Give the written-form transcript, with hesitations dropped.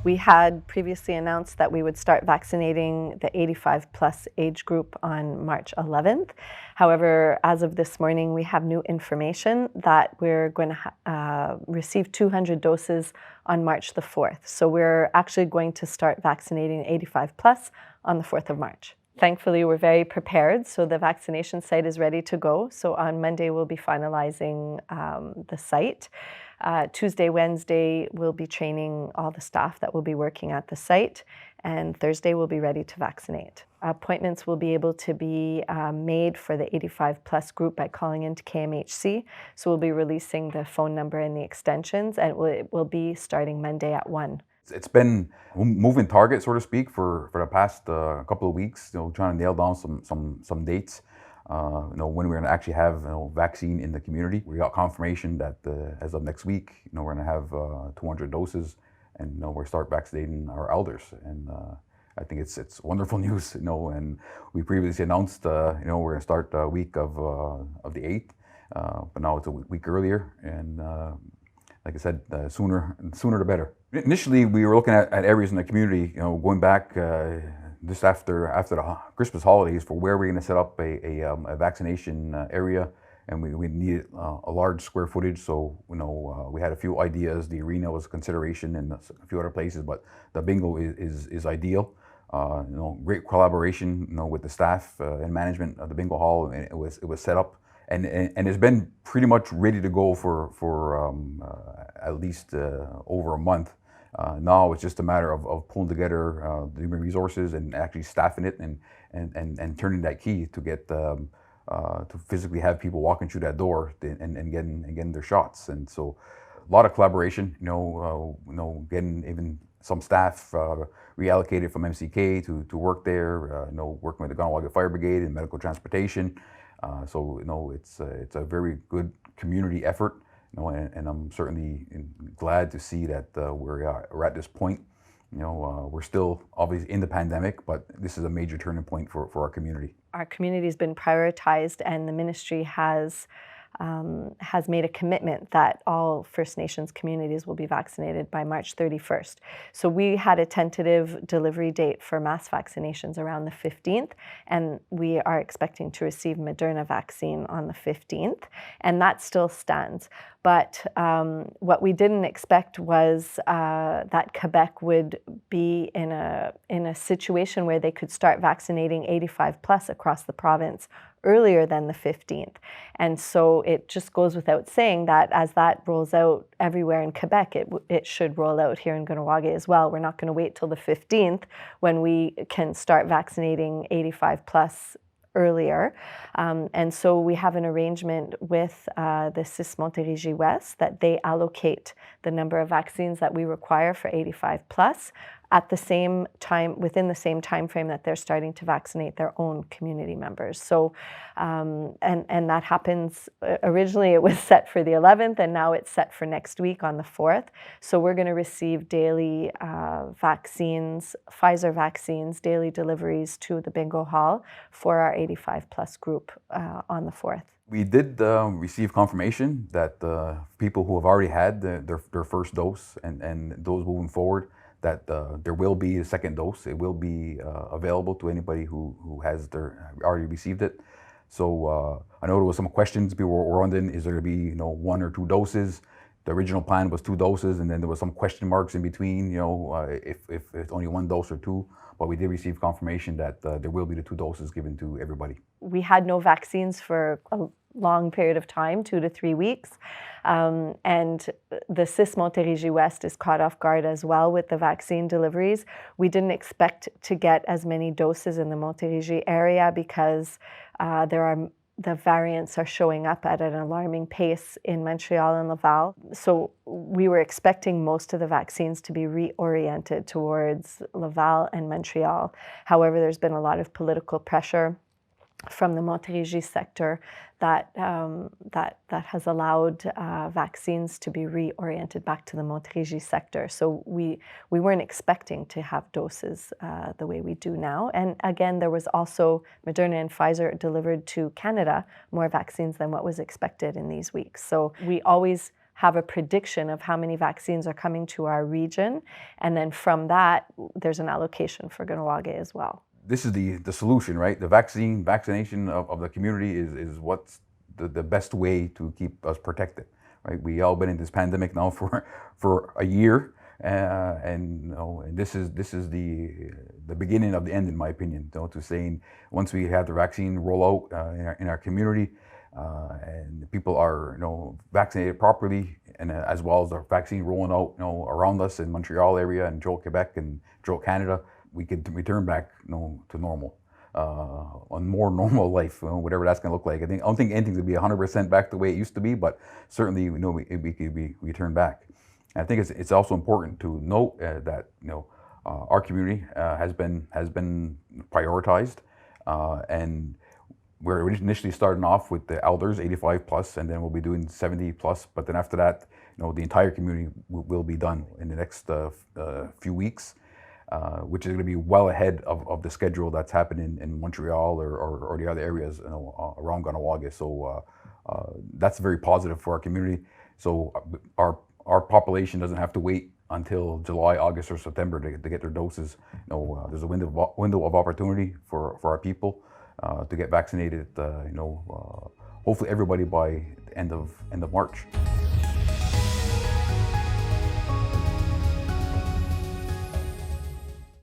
We had previously announced that we would start vaccinating the 85 plus age group on March 11th. However, as of this morning, we have new information that we're going to receive 200 doses on March the 4th. So we're actually going to start vaccinating 85 plus on the 4th of March. Thankfully, we're very prepared, so the vaccination site is ready to go. So on Monday, we'll be finalizing the site. Tuesday, Wednesday, we'll be training all the staff that will be working at the site, and Thursday, we'll be ready to vaccinate. Appointments will be able to be made for the 85 plus group by calling into KMHC. So we'll be releasing the phone number and the extensions, and it will be starting Monday at 1. It's been a moving target, so to speak, for the past couple of weeks. Trying to nail down some dates. When we're going to actually have vaccine in the community. We got confirmation that as of next week, we're going to have 200 doses, and we'll start vaccinating our elders. And I think it's wonderful news. And we previously announced we're going to start the week of the 8th, but now it's a week earlier. And like I said, sooner the better. Initially, we were looking at areas in the community, going back just after the Christmas holidays, for where we're going to set up a vaccination area, and we needed a large square footage. So we had a few ideas. The arena was a consideration, and a few other places, but the bingo is ideal. Great collaboration, with the staff and management of the bingo hall, and it was set up. And it's been pretty much ready to go for at least over a month. Now it's just a matter of pulling together the human resources and actually staffing it and turning that key to get to physically have people walking through that door and getting their shots. And so a lot of collaboration. Getting even some staff reallocated from MCK to work there. Working with the Kahnawake Fire Brigade and medical transportation. So it's a very good community effort, and I'm certainly glad to see that we're at this point. We're still obviously in the pandemic, but this is a major turning point for our community. Our community has been prioritized, and the ministry has made a commitment that all First Nations communities will be vaccinated by March 31st. So we had a tentative delivery date for mass vaccinations around the 15th, and we are expecting to receive Moderna vaccine on the 15th, and that still stands. But what we didn't expect was that Quebec would be in a situation where they could start vaccinating 85 plus across the province earlier than the 15th. And so it just goes without saying that as that rolls out everywhere in Quebec, it should roll out here in Kahnawake as well. We're not going to wait till the 15th when we can start vaccinating 85 plus earlier. And so we have an arrangement with the CIS Montérégie West that they allocate the number of vaccines that we require for 85 plus at the same time, within the same time frame that they're starting to vaccinate their own community members. So, and that happens, originally it was set for the 11th, and now it's set for next week on the 4th. So we're going to receive daily vaccines, Pfizer vaccines, daily deliveries to the bingo hall for our 85 plus group on the 4th. We did receive confirmation that people who have already had their first dose and those moving forward, that there will be a second dose. It will be available to anybody who has already received it. So I know there was some questions people were wondering, is there going to be 1 or 2 doses? The original plan was 2 doses, and then there was some question marks in between, if it's only 1 dose or 2. But we did receive confirmation that there will be the 2 doses given to everybody. We had no vaccines for a long period of time, 2 to 3 weeks. And the CIS Montérégie West is caught off guard as well with the vaccine deliveries. We didn't expect to get as many doses in the Montérégie area because the variants are showing up at an alarming pace in Montreal and Laval. So we were expecting most of the vaccines to be reoriented towards Laval and Montreal. However, there's been a lot of political pressure from the Montérégie sector that has allowed vaccines to be reoriented back to the Montérégie sector. So we weren't expecting to have doses the way we do now. And again, there was also Moderna and Pfizer delivered to Canada more vaccines than what was expected in these weeks. So we always have a prediction of how many vaccines are coming to our region, and then from that, there's an allocation for Kahnawake as well. This is the solution, right? The vaccination of the community is what's the best way to keep us protected, right? We all been in this pandemic now for a year, and this is the beginning of the end, in my opinion. To saying once we have the vaccine roll out in our community, and people are vaccinated properly, and as well as the vaccine rolling out around us in Montreal area and throughout Quebec and throughout Canada, we could return back to normal, a more normal life, whatever that's going to look like. I don't think anything's going to be 100% back the way it used to be, but certainly we could be returned back. And I think it's also important to note that our community has been prioritized, and we're initially starting off with the elders, 85 plus, and then we'll be doing 70 plus. But then after that, the entire community will be done in the next few weeks. Which is going to be well ahead of the schedule that's happening in Montreal or the other areas around Kahnawake. So that's very positive for our community. So our population doesn't have to wait until July, August, or September to get their doses. There's a window of opportunity for our people to get vaccinated. Hopefully everybody by the end of March.